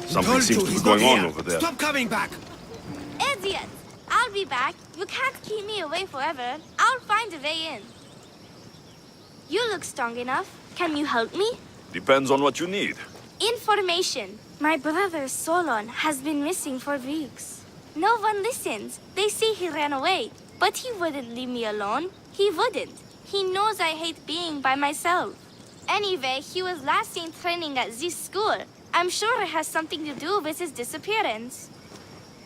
Something seems to be going on over there. Stop coming back! Idiot! I'll be back. You can't keep me away forever. I'll find a way in. You look strong enough. Can you help me? Depends on what you need. Information. My brother Solon has been missing for weeks. No one listens. They say he ran away. But he wouldn't leave me alone. He wouldn't. He knows I hate being by myself. Anyway, he was last seen training at this school. I'm sure it has something to do with his disappearance.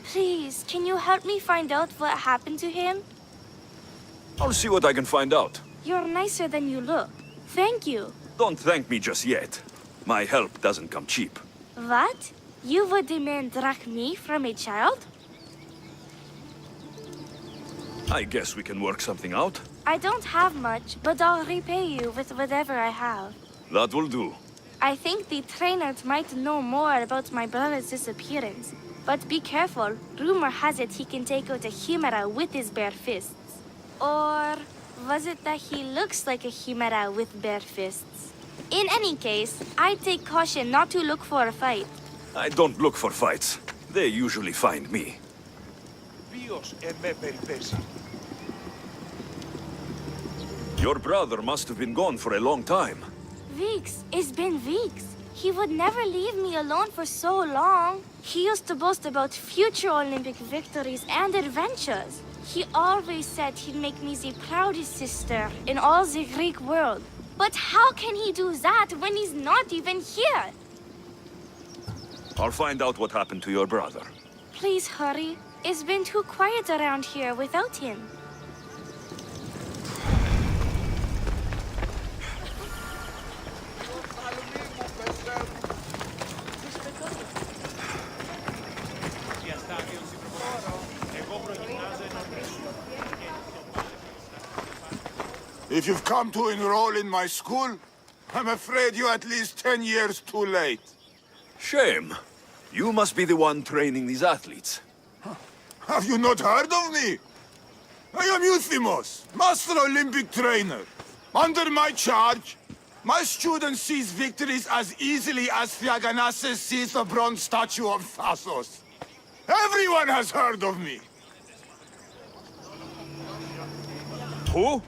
Please, can you help me find out what happened to him? I'll see what I can find out. You're nicer than you look. Thank you. Don't thank me just yet. My help doesn't come cheap. What? You would demand drachmi from a child? I guess we can work something out. I don't have much, but I'll repay you with whatever I have. That will do. I think the trainers might know more about my brother's disappearance. But be careful. Rumor has it he can take out a Chimera with his bare fists. Or was it that he looks like a Chimera with bare fists? In any case, I take caution not to look for a fight. I don't look for fights. They usually find me. Your brother must have been gone for a long time. Weeks. It's been weeks. He would never leave me alone for so long. He used to boast about future Olympic victories and adventures. He always said he'd make me the proudest sister in all the Greek world. But how can he do that when he's not even here? I'll find out what happened to your brother. Please hurry. It's been too quiet around here without him. If you've come to enroll in my school, I'm afraid you're at least 10 years too late. Shame. You must be the one training these athletes. Have you not heard of me? I am Euthymos, Master Olympic Trainer. Under my charge, my student sees victories as easily as Theaganasses sees the bronze statue of Thasos. Everyone has heard of me. Who?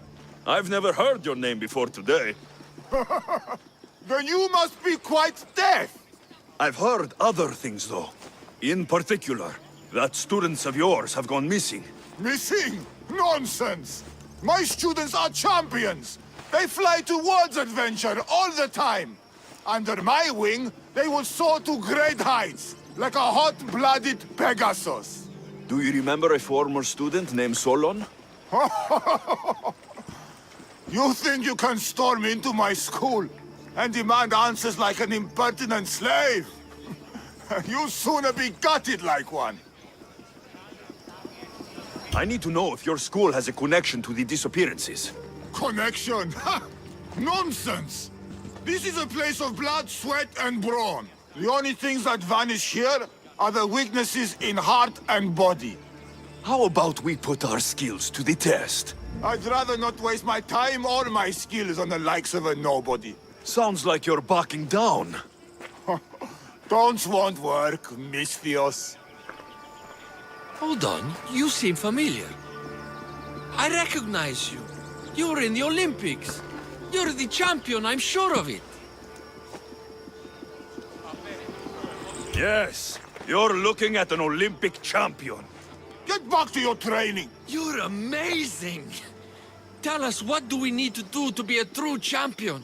I've never heard your name before today. Then you must be quite deaf. I've heard other things, though. In particular, that students of yours have gone missing. Missing? Nonsense! My students are champions! They fly towards adventure all the time! Under my wing, they will soar to great heights, like a hot-blooded Pegasus. Do you remember a former student named Solon? You think you can storm into my school and demand answers like an impertinent slave? You'll sooner be gutted like one. I need to know if your school has a connection to the disappearances. Connection? Nonsense! This is a place of blood, sweat, and brawn. The only things that vanish here are the weaknesses in heart and body. How about we put our skills to the test? I'd rather not waste my time or my skills on the likes of a nobody. Sounds like you're backing down. Don't want work, Misthios. Hold on, you seem familiar. I recognize you. You're in the Olympics. You're the champion, I'm sure of it. Yes, you're looking at an Olympic champion. Get back to your training. You're amazing! Tell us, what do we need to do to be a true champion?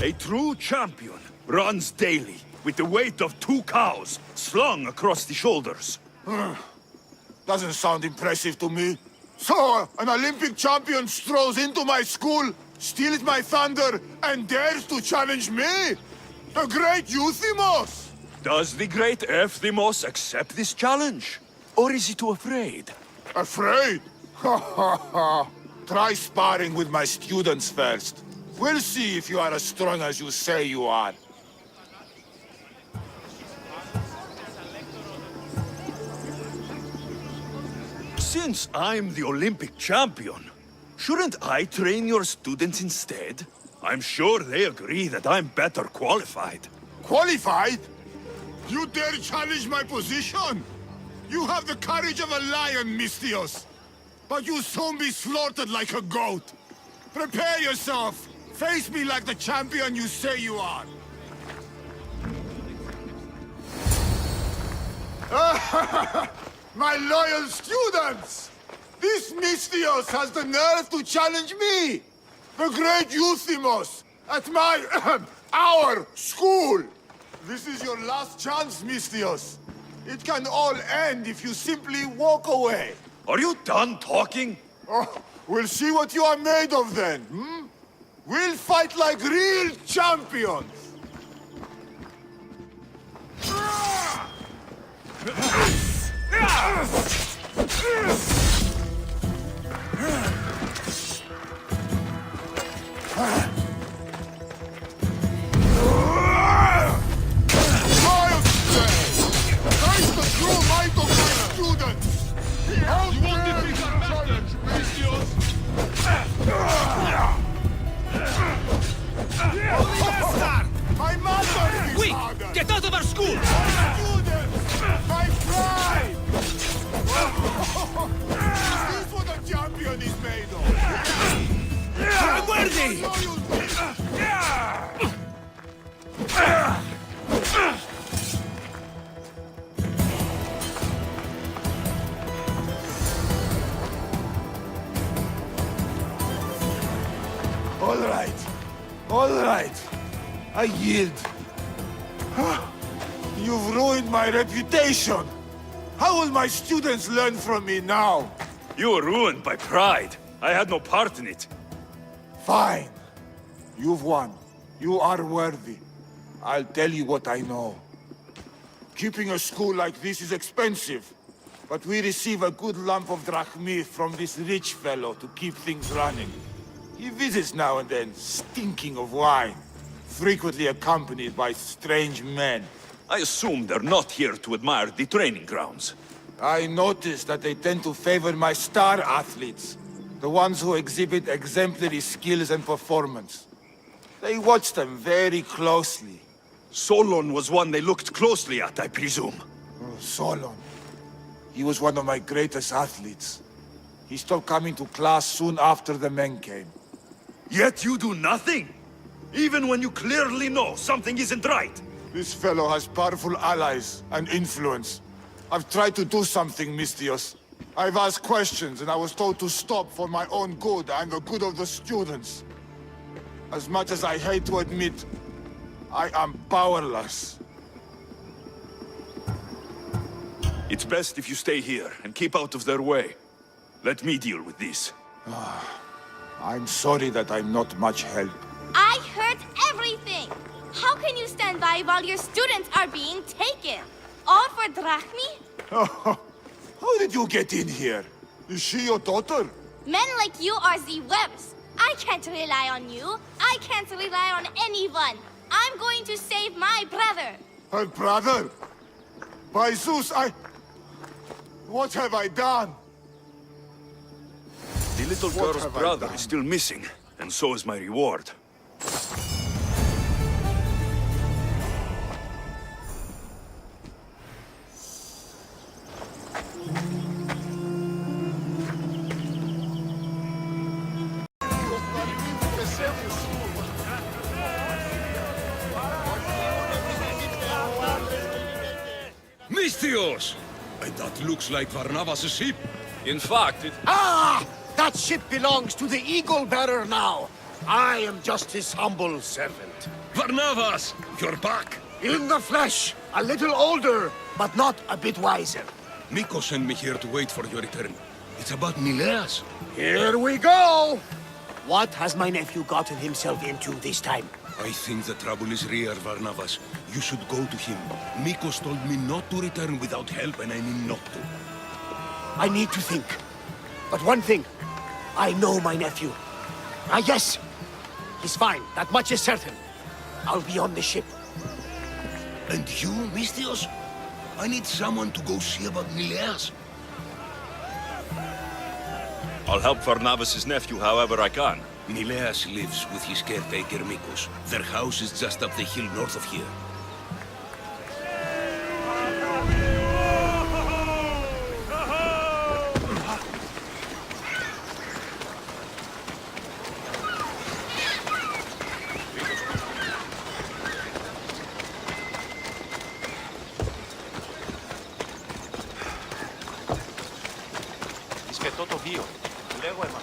A true champion runs daily with the weight of 2 cows slung across the shoulders. Doesn't sound impressive to me. So, an Olympic champion strolls into my school, steals my thunder, and dares to challenge me? The great Euthymos! Does the great Euthymos accept this challenge? Or is he too afraid? Afraid? Ha ha ha! Try sparring with my students first. We'll see if you are as strong as you say you are. Since I'm the Olympic champion, shouldn't I train your students instead? I'm sure they agree that I'm better qualified. Qualified? You dare challenge my position? You have the courage of a lion, Mystios. But you'll soon be slaughtered like a goat. Prepare yourself. Face me like the champion you say you are. My loyal students! This Mystios has the nerve to challenge me! The great Euthymos! At my... our school! This is your last chance, Mystios. It can all end if you simply walk away. Are you done talking? Oh, we'll see what you are made of then, hmm? We'll fight like real champions! My mother! Quick! Get out of our school! My pride! Is this what a champion is made of? I'm worthy! All right. I yield. You've ruined my reputation. How will my students learn from me now? You were ruined by pride. I had no part in it. Fine. You've won. You are worthy. I'll tell you what I know. Keeping a school like this is expensive, but we receive a good lump of drachmi from this rich fellow to keep things running. He visits now and then, stinking of wine, frequently accompanied by strange men. I assume they're not here to admire the training grounds. I noticed that they tend to favor my star athletes, the ones who exhibit exemplary skills and performance. They watch them very closely. Solon was one they looked closely at, I presume. Oh, Solon. He was one of my greatest athletes. He stopped coming to class soon after the men came. Yet you do nothing? Even when you clearly know something isn't right? This fellow has powerful allies and influence. I've tried to do something, Mystios. I've asked questions, and I was told to stop for my own good and the good of the students. As much as I hate to admit, I am powerless. It's best if you stay here and keep out of their way. Let me deal with this. I'm sorry that I'm not much help. I heard everything! How can you stand by while your students are being taken? All for drachmi? How did you get in here? Is she your daughter? Men like you are the webs. I can't rely on you. I can't rely on anyone. I'm going to save my brother. Her brother? By Zeus, what have I done? The little What girl's have I brother done? is still missing, and so is my reward. Mystios! That looks like Varnavas' ship. In fact, it... Ah! That ship belongs to the Eagle Bearer now. I am just his humble servant. Varnavas! You're back! In the flesh, a little older, but not a bit wiser. Miko sent me here to wait for your return. It's about Mileas. Here we go! What has my nephew gotten himself into this time? I think the trouble is real, Varnavas. You should go to him. Mikos told me not to return without help, and I mean not to. I need to think. But one thing, I know my nephew. Ah, yes. He's fine. That much is certain. I'll be on the ship. And you, Mystios? I need someone to go see about Mileas. I'll help Varnavas' nephew however I can. Nileas lives with his caretaker Mikos. Their house is just up the hill north of here. Σκετώ το βίο. Λέγω αίμα.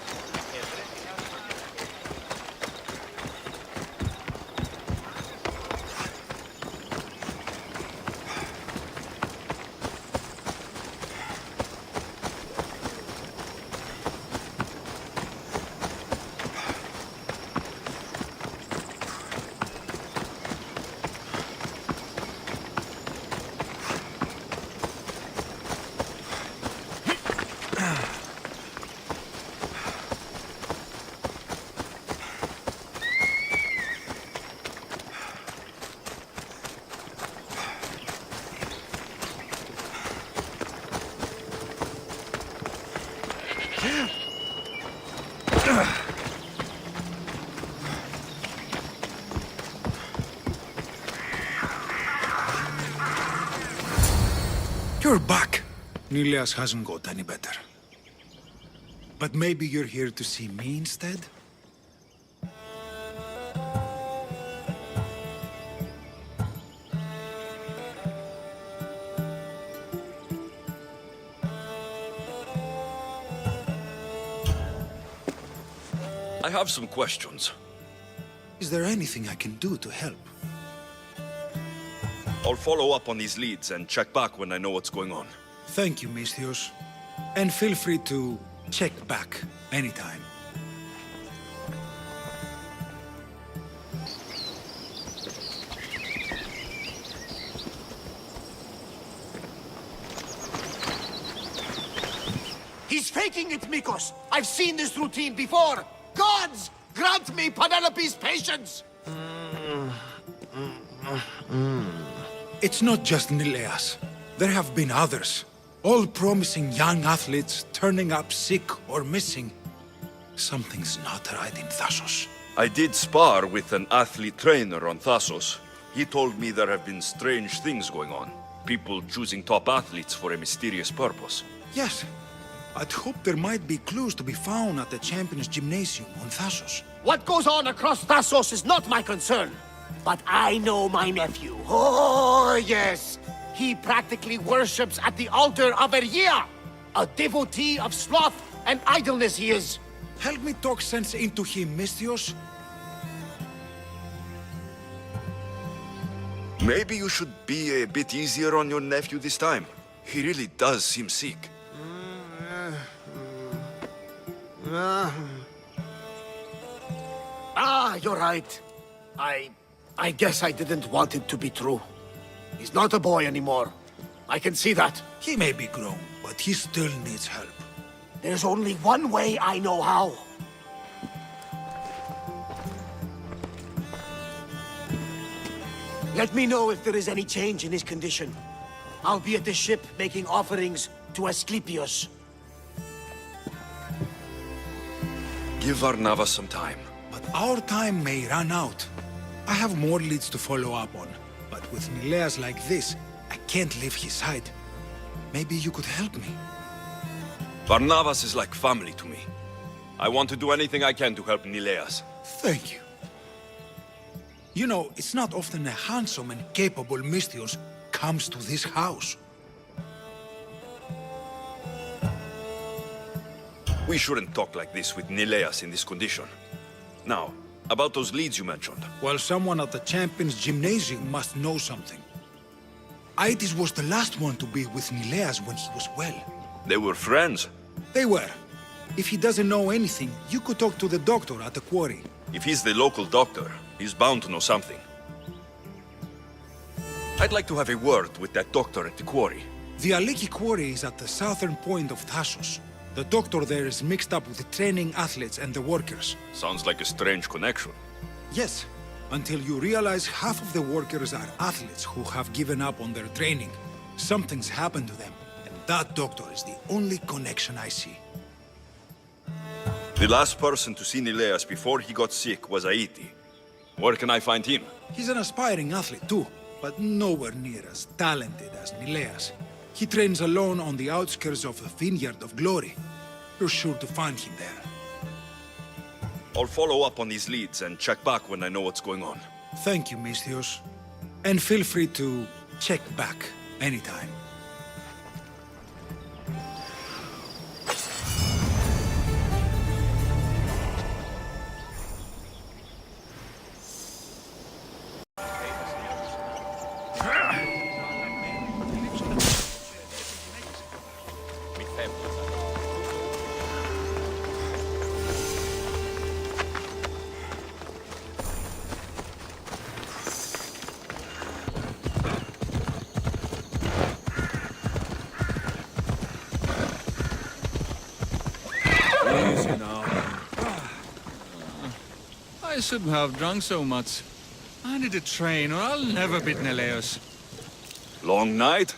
You're back. Nileas hasn't got any better. But maybe you're here to see me instead? I have some questions. Is there anything I can do to help? I'll follow up on these leads and check back when I know what's going on. Thank you, Misthios. And feel free to check back anytime. He's faking it, Mikos! I've seen this routine before! Gods, grant me Penelope's patience! It's not just Nileas. There have been others. All promising young athletes turning up sick or missing. Something's not right in Thassos. I did spar with an athlete trainer on Thassos. He told me there have been strange things going on. People choosing top athletes for a mysterious purpose. Yes. I'd hope there might be clues to be found at the Champions Gymnasium on Thassos. What goes on across Thassos is not my concern. But I know my nephew. Oh, yes. He practically worships at the altar of Ergia. A devotee of sloth and idleness he is. Help me talk sense into him, Misthios. Maybe you should be a bit easier on your nephew this time. He really does seem sick. You're right. I guess I didn't want it to be true. He's not a boy anymore. I can see that. He may be grown, but he still needs help. There's only one way I know how. Let me know if there is any change in his condition. I'll be at the ship making offerings to Asclepius. Give Varnavas some time. But our time may run out. I have more leads to follow up on. But with Nileas like this, I can't leave his side. Maybe you could help me. Varnavas is like family to me. I want to do anything I can to help Nileas. Thank you. You know, it's not often a handsome and capable Misthios comes to this house. We shouldn't talk like this with Nileas in this condition. Now, about those leads you mentioned. Well, someone at the Champions Gymnasium must know something. Aitis was the last one to be with Nileas when he was well. They were friends. They were. If he doesn't know anything, you could talk to the doctor at the quarry. If he's the local doctor, he's bound to know something. I'd like to have a word with that doctor at the quarry. The Aliki quarry is at the southern point of Thassos. The doctor there is mixed up with the training athletes and the workers. Sounds like a strange connection. Yes, until you realize half of the workers are athletes who have given up on their training. Something's happened to them, and that doctor is the only connection I see. The last person to see Nileas before he got sick was Aiti. Where can I find him? He's an aspiring athlete too, but nowhere near as talented as Nileas. He trains alone on the outskirts of the Vineyard of Glory. You're sure to find him there. I'll follow up on these leads and check back when I know what's going on. Thank you, Misthios. And feel free to check back anytime. I shouldn't have drunk so much. I need to train or I'll never beat Neleos. Long night?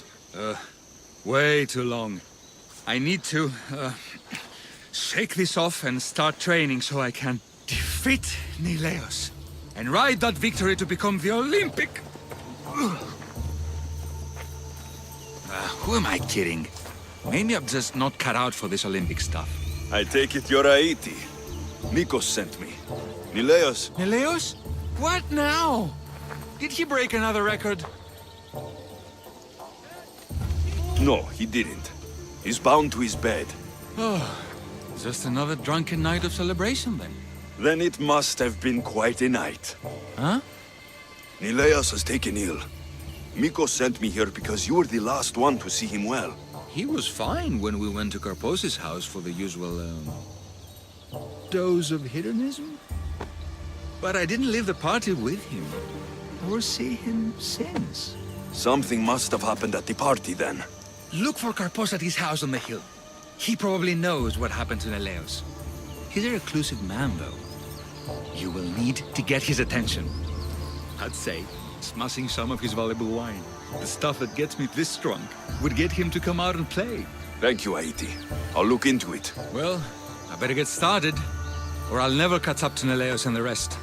Way too long. I need to, shake this off and start training so I can defeat Neleos and ride that victory to become the Olympic. Who am I kidding? Maybe I'm just not cut out for this Olympic stuff. I take it you're Aiti. Nikos sent me. Nileas, Neleos? What now? Did he break another record? no, he didn't. He's bound to his bed. Just another drunken night of celebration then. Then it must have been quite a night. Huh? Nileas has taken ill. Mikos sent me here because you were the last one to see him well. He was fine when we went to Karpos's house for the usual, dose of hedonism. But I didn't leave the party with him, or see him since. Something must have happened at the party then. Look for Karpos at his house on the hill. He probably knows what happened to Neleos. He's a reclusive man, though. You will need to get his attention. I'd say smashing some of his valuable wine. The stuff that gets me this drunk would get him to come out and play. Thank you, Aiti. I'll look into it. Well, I better get started, or I'll never catch up to Neleos and the rest.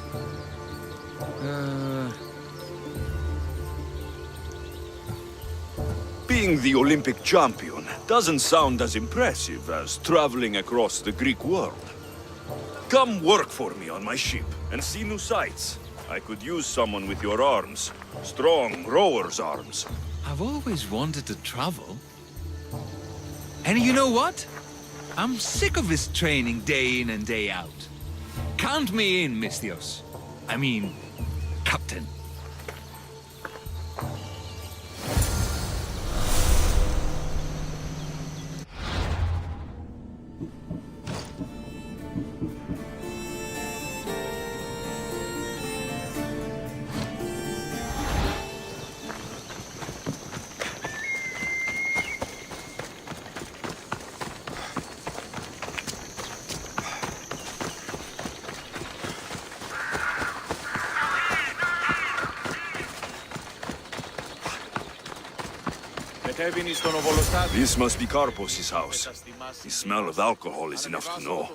Being the Olympic champion doesn't sound as impressive as traveling across the Greek world. Come work for me on my ship and see new sights. I could use someone with your arms. Strong rower's arms. I've always wanted to travel. And you know what? I'm sick of this training day in and day out. Count me in, Misthios. I mean, Captain. This must be Karpos's house. The smell of alcohol is enough to know.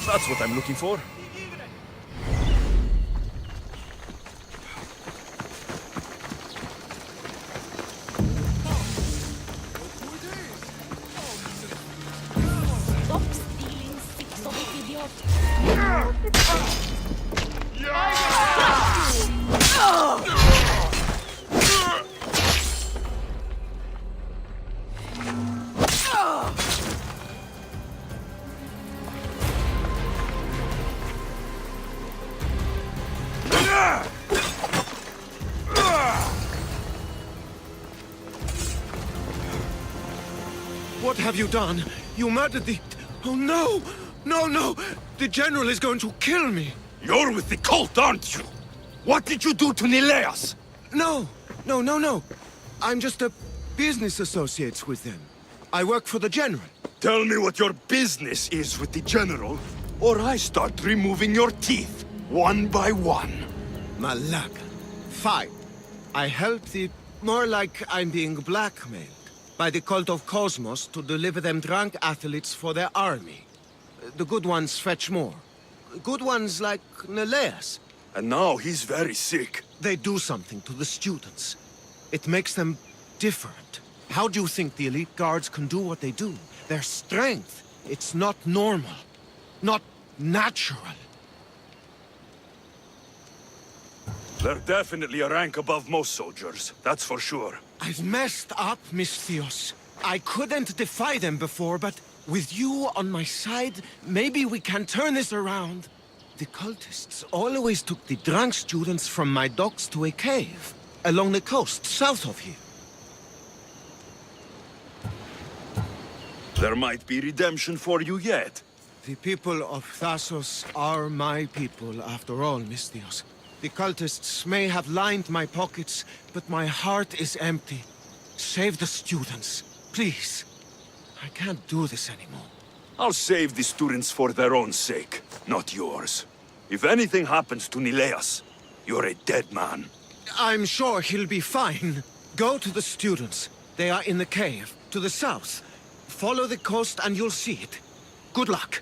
That's what I'm looking for. Stop stealing, sick idiot. What have you done? You murdered the... Oh, no! No, no! The General is going to kill me! You're with the cult, aren't you? What did you do to Nileas? No! No, no, no! I'm just a business associate with them. I work for the General. Tell me what your business is with the General, or I start removing your teeth, one by one. Malaka. Fine. I help the... More like I'm being blackmailed. by the cult of Cosmos to deliver them drunk athletes for their army. The good ones fetch more. Good ones like Neleus. And now he's very sick. They do something to the students. It makes them different. How do you think the elite guards can do what they do? Their strength. It's not normal. Not natural. They're definitely a rank above most soldiers, that's for sure. I've messed up, Misthios. I couldn't defy them before, but with you on my side, maybe we can turn this around. The cultists always took the drunk students from my docks to a cave, along the coast, south of here. There might be redemption for you yet. The people of Thassos are my people, after all, Misthios. The cultists may have lined my pockets, but my heart is empty. Save the students, please. I can't do this anymore. I'll save the students for their own sake, not yours. If anything happens to Neleus, you're a dead man. I'm sure he'll be fine. Go to the students. They are in the cave, to the south. Follow the coast and you'll see it. Good luck.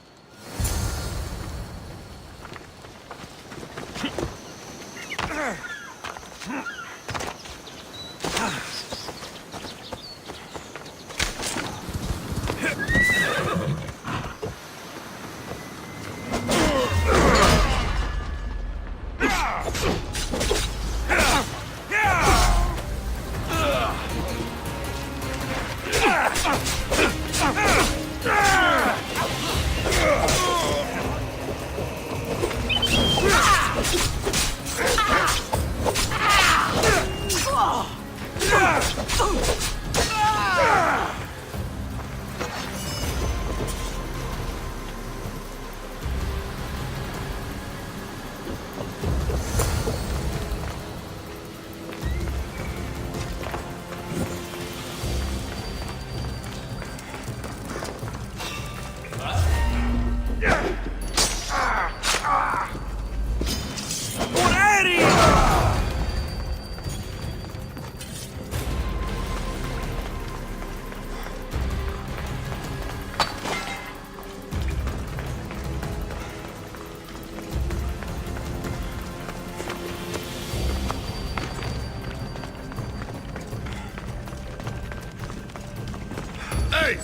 Hey!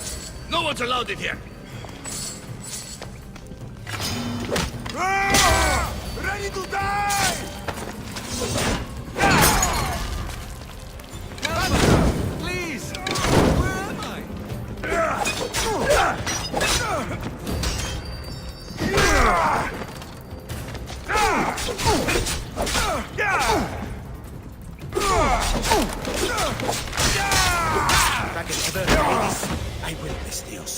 No one's allowed in here! Ready to die! Please! Where am I? Back into the ladies. I will, Misthios.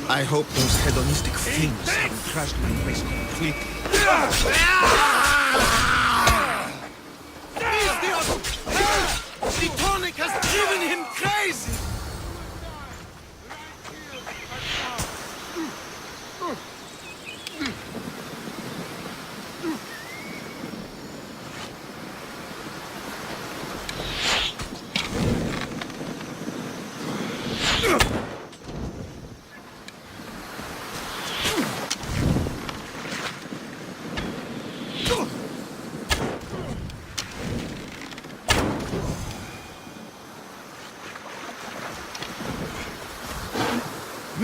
I hope those hedonistic fiends haven't crashed my place completely. The tonic has driven him crazy!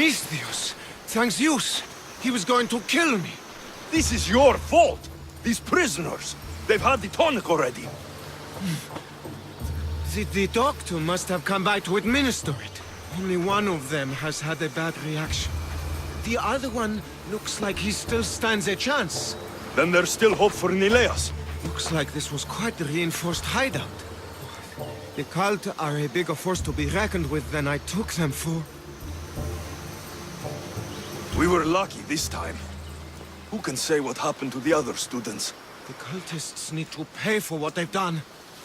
Misthios! Thanks Zeus! He was going to kill me! This is your fault! These prisoners! They've had the tonic already! The doctor must have come by to administer it. Only one of them has had a bad reaction. The other one looks like he still stands a chance. Then there's still hope for Nileas. Looks like this was quite a reinforced hideout. The cult are a bigger force to be reckoned with than I took them for. We were lucky this time. Who can say what happened to the other students? The cultists need to pay for what they've done.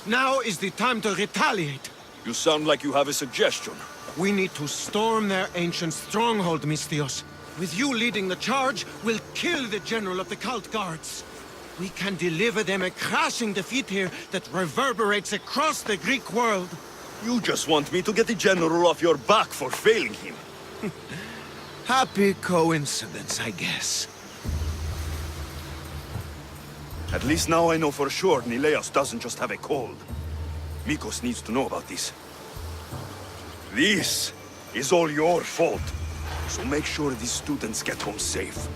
Now is the time to retaliate. You sound like you have a suggestion. We need to storm their ancient stronghold, Misthios. With you leading the charge, we'll kill the general of the cult guards. We can deliver them a crashing defeat here that reverberates across the Greek world. You just want me to get the general off your back for failing him. Happy coincidence, I guess. At least now I know for sure Nileas doesn't just have a cold. Mikos needs to know about this. This is all your fault. So make sure these students get home safe.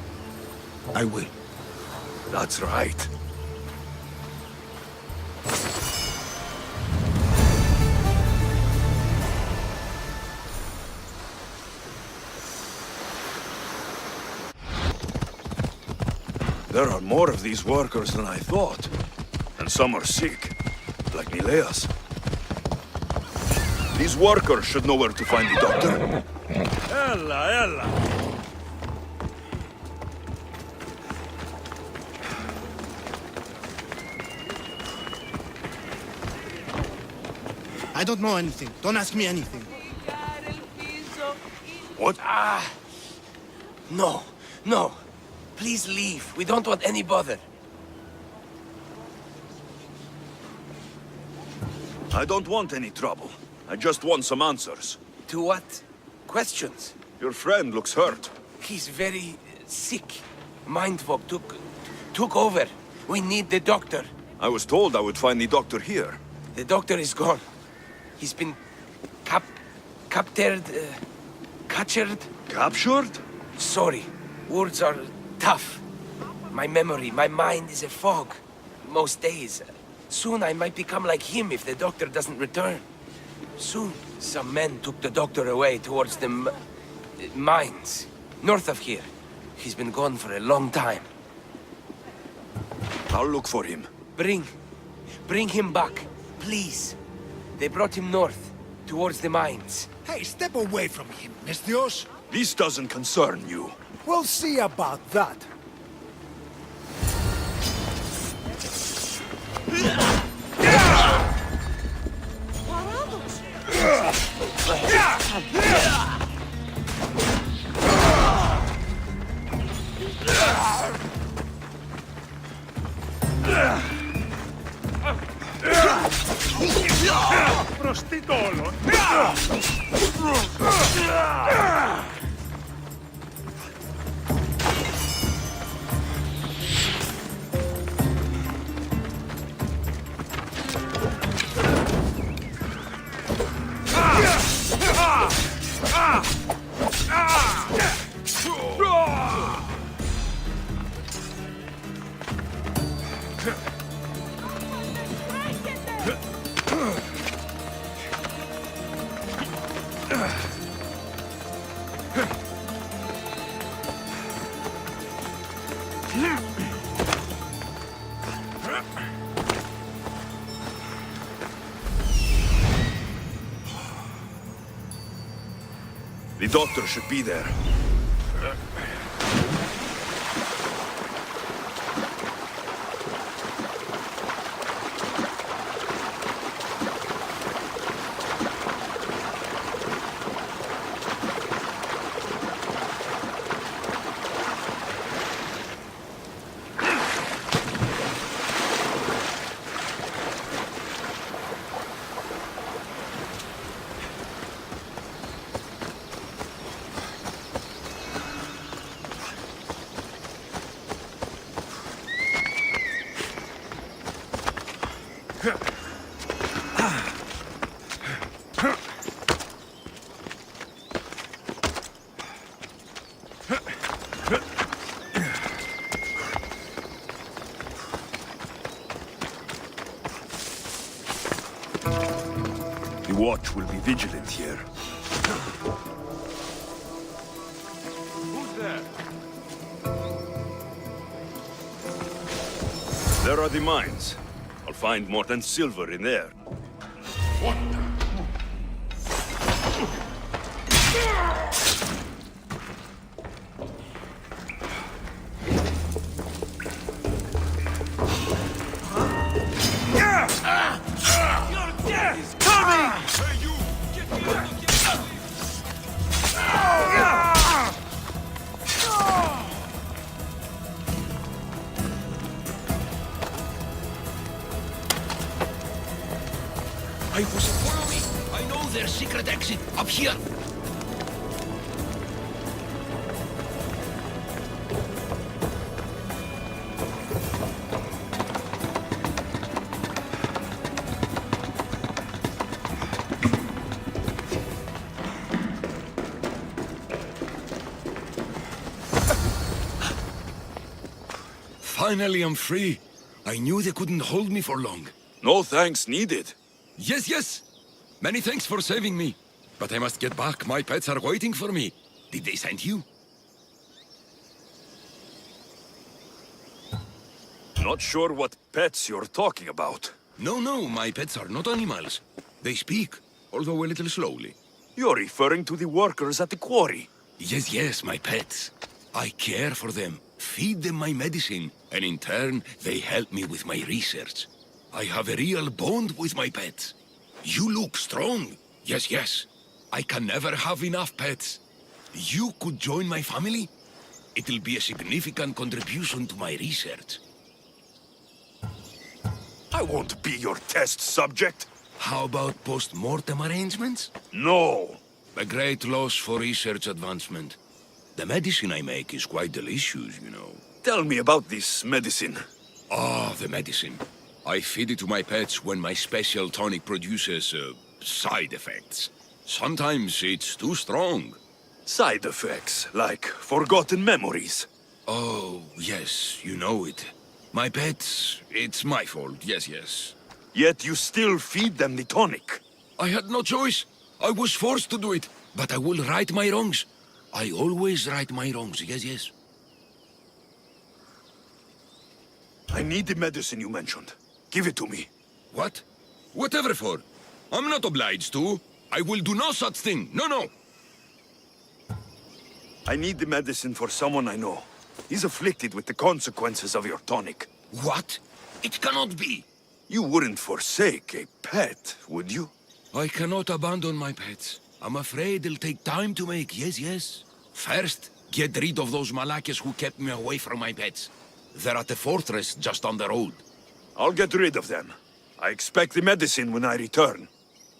I will. That's right. There are more of these workers than I thought. And some are sick, like Nileas. These workers should know where to find the doctor. Ella! I don't know anything. Don't ask me anything. What? No. Please leave. We don't want any bother. I don't want any trouble. I just want some answers. To what? Questions? Your friend looks hurt. He's very sick. Mind fog took over. We need the doctor. I was told I would find the doctor here. The doctor is gone. He's been captured. Captured? Sorry. Words are tough. My memory, my mind is a fog. Most days. Soon I might become like him if the doctor doesn't return. Soon. Some men took the doctor away towards the mines. North of here. He's been gone for a long time. I'll look for him. Bring him back. Please. They brought him north. Towards the mines. Hey, step away from him, Misthios. This doesn't concern you. We'll see about that. The doctor should be there. watch will be vigilant here. Who's there? There are the mines. I'll find more than silver in there. I was follow me. I know their secret exit up here. Finally, I'm free. I knew they couldn't hold me for long. No thanks needed. Yes, yes. Many thanks for saving me. But I must get back. My pets are waiting for me. Did they send you? Not sure what pets you're talking about. No, no, my pets are not animals. They speak, although a little slowly. You're referring to the workers at the quarry. Yes, yes, my pets. I care for them, feed them my medicine, and in turn, they help me with my research. I have a real bond with my pets. You look strong. Yes, yes. I can never have enough pets. You could join my family? It'll be a significant contribution to my research. I won't be your test subject. How about post-mortem arrangements? No. A great loss for research advancement. The medicine I make is quite delicious, you know. Tell me about this medicine. Ah, the medicine. I feed it to my pets when my special tonic produces, side effects. Sometimes it's too strong. Side effects, like forgotten memories. Oh, yes, you know it. My pets, it's my fault, yes, yes. Yet you still feed them the tonic. I had no choice. I was forced to do it, but I will right my wrongs. I always right my wrongs, yes, yes. I need the medicine you mentioned. Give it to me. What? Whatever for. I'm not obliged to. I will do no such thing. No, no. I need the medicine for someone I know. He's afflicted with the consequences of your tonic. What? It cannot be. You wouldn't forsake a pet, would you? I cannot abandon my pets. I'm afraid it'll take time to make, yes, yes. First, get rid of those Malakas who kept me away from my pets. They're at the fortress just on the road. I'll get rid of them. I expect the medicine when I return.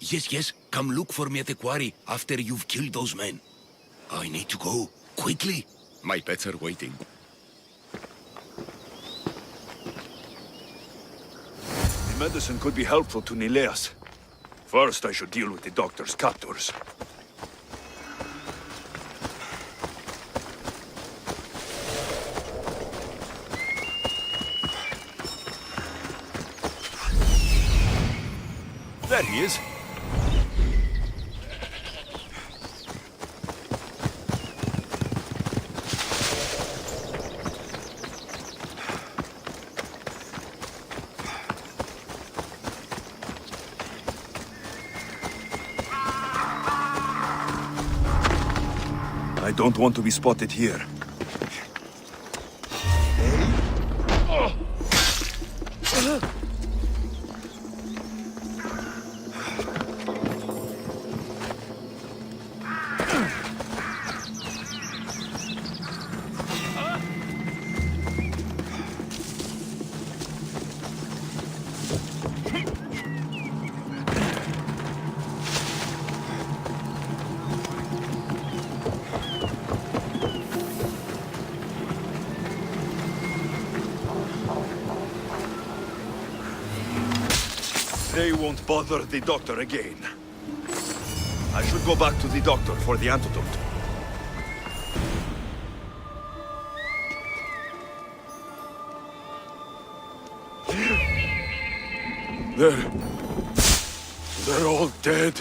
Yes, yes, come look for me at the quarry after you've killed those men. I need to go, quickly. My pets are waiting. The medicine could be helpful to Nileas. First, I should deal with the doctor's captors. There he is. I don't want to be spotted here. They won't bother the doctor again. I should go back to the doctor for the antidote. There. They're all dead.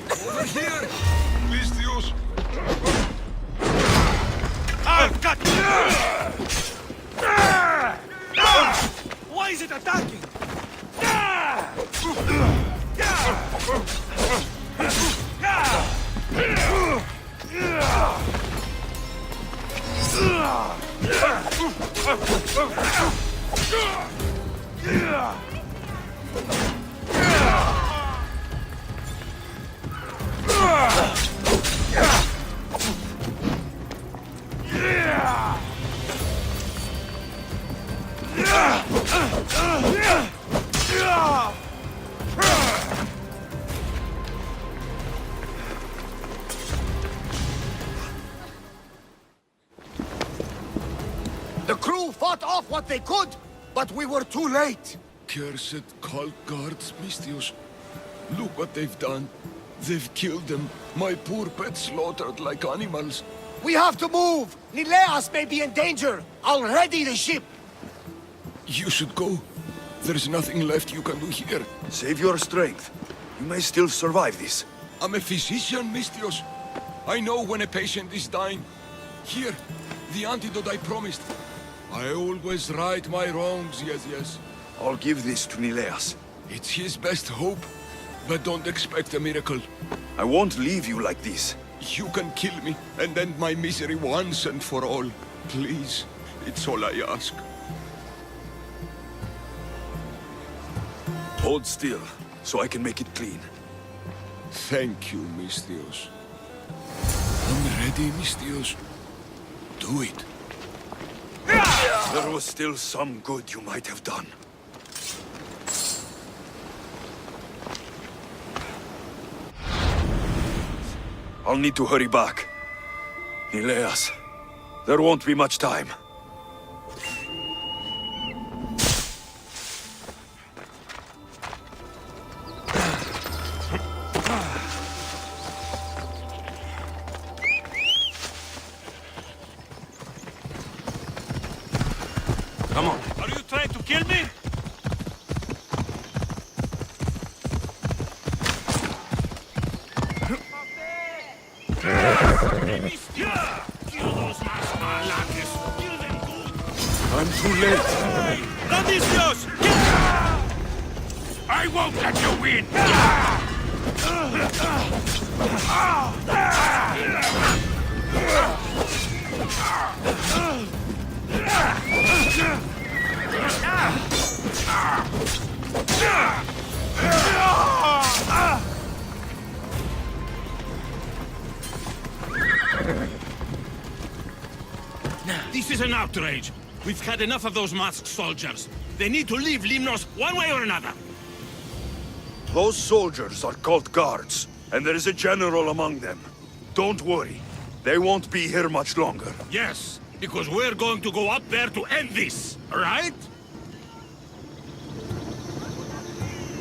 Over here! Listios! I'll cut you! Why is it attacking? The crew fought off what they could, but we were too late. Cursed cult guards, Mistios. Look what they've done. They've killed them. My poor pets slaughtered like animals. We have to move. Nileas may be in danger. I'll ready the ship. You should go. There's nothing left you can do here. Save your strength. You may still survive this. I'm a physician, Mistios. I know when a patient is dying. Here, the antidote I promised. I always right my wrongs, yes. I'll give this to Nileas. It's his best hope, but don't expect a miracle. I won't leave you like this. You can kill me and end my misery once and for all. Please, it's all I ask. Hold still, so I can make it clean. Thank you, Mistios. I'm ready, Mistios. Do it. There was still some good you might have done. I'll need to hurry back. Nileas, there won't be much time. Come on. Are you trying to kill me? Kill those Masmalakis! Kill them good! I'm too late. Radicios! I won't let you win! This is an outrage. We've had enough of those masked soldiers. They need to leave Limnos one way or another. Those soldiers are called guards, and there is a general among them. Don't worry. They won't be here much longer. Yes, because we're going to go up there to end this, right?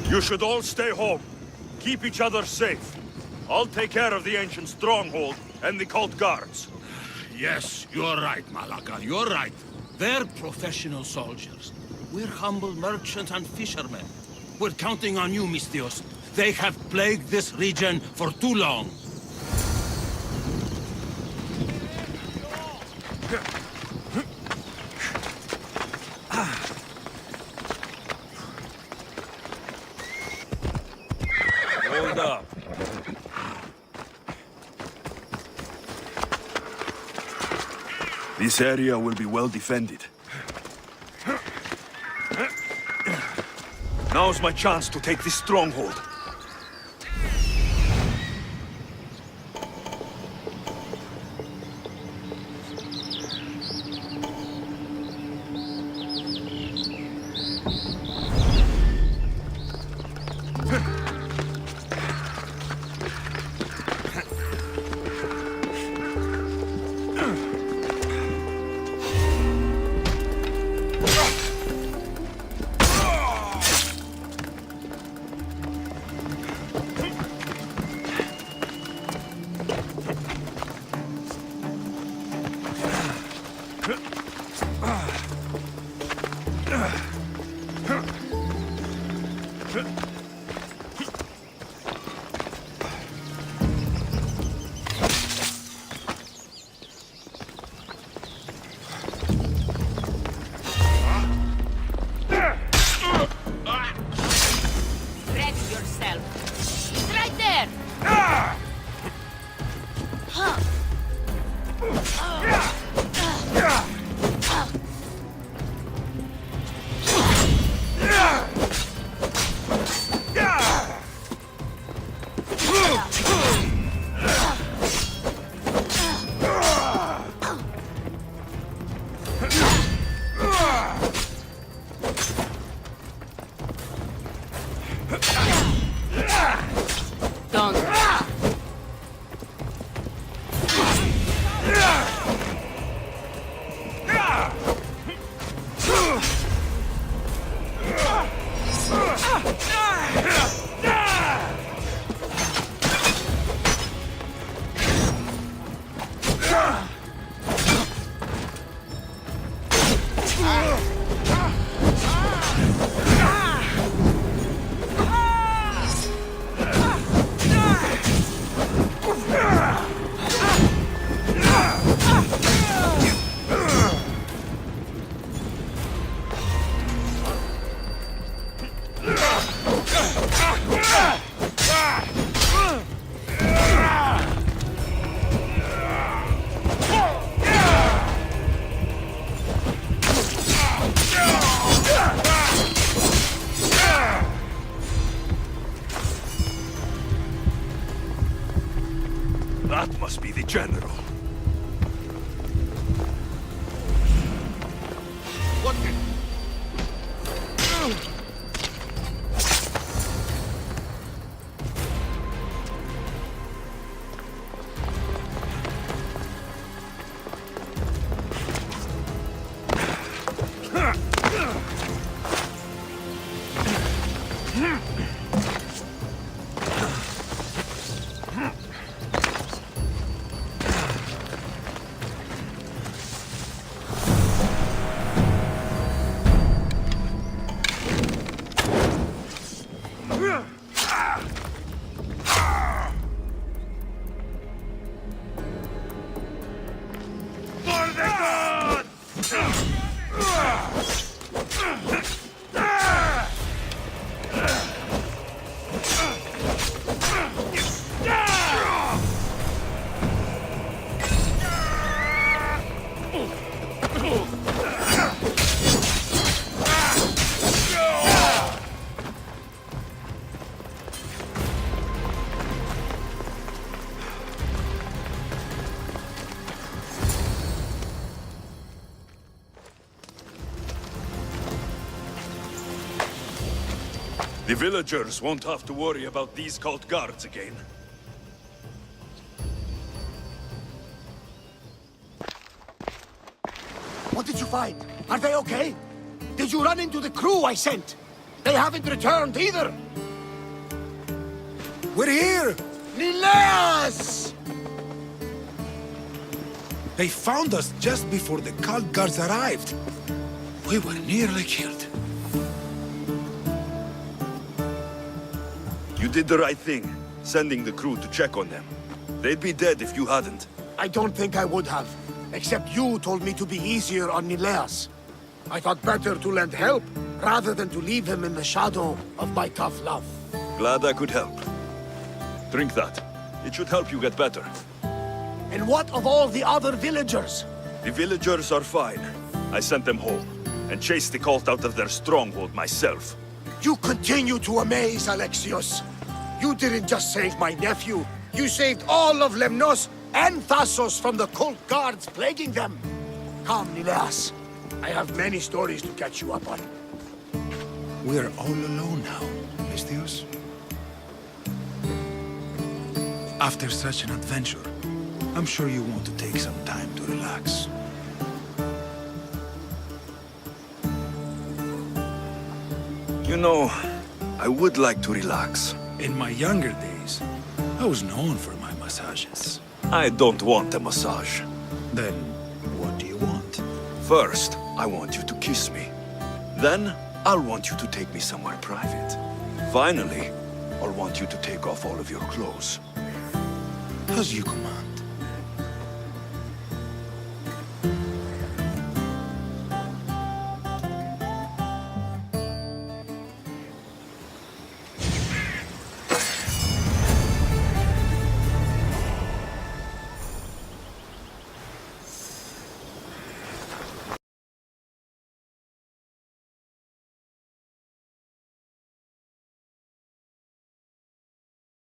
You should all stay home. Keep each other safe. I'll take care of the ancient stronghold and the cult guards. Yes, you're right, Malaka, you're right. They're professional soldiers. We're humble merchants and fishermen. We're counting on you, Mistios. They have plagued this region for too long. Hold up. This area will be well defended. Now's my chance to take this stronghold. That must be the general. What the... The villagers won't have to worry about these cult guards again. What did you find? Are they okay? Did you run into the crew I sent? They haven't returned either. We're here! Nileas! They found us just before the cult guards arrived. We were nearly killed. You did the right thing, sending the crew to check on them. They'd be dead if you hadn't. I don't think I would have. Except you told me to be easier on Nileas. I thought better to lend help, rather than to leave him in the shadow of my tough love. Glad I could help. Drink that. It should help you get better. And what of all the other villagers? The villagers are fine. I sent them home, and chased the cult out of their stronghold myself. You continue to amaze, Alexios. You didn't just save my nephew. You saved all of Lemnos and Thassos from the cult guards plaguing them. Come, Nileas. I have many stories to catch you up on. We're all alone now, Misthios. After such an adventure, I'm sure you want to take some time to relax. You know, I would like to relax. In my younger days, I was known for my massages. I don't want a massage. Then, what do you want? First, I want you to kiss me. Then, I'll want you to take me somewhere private. Finally, I'll want you to take off all of your clothes. As you command.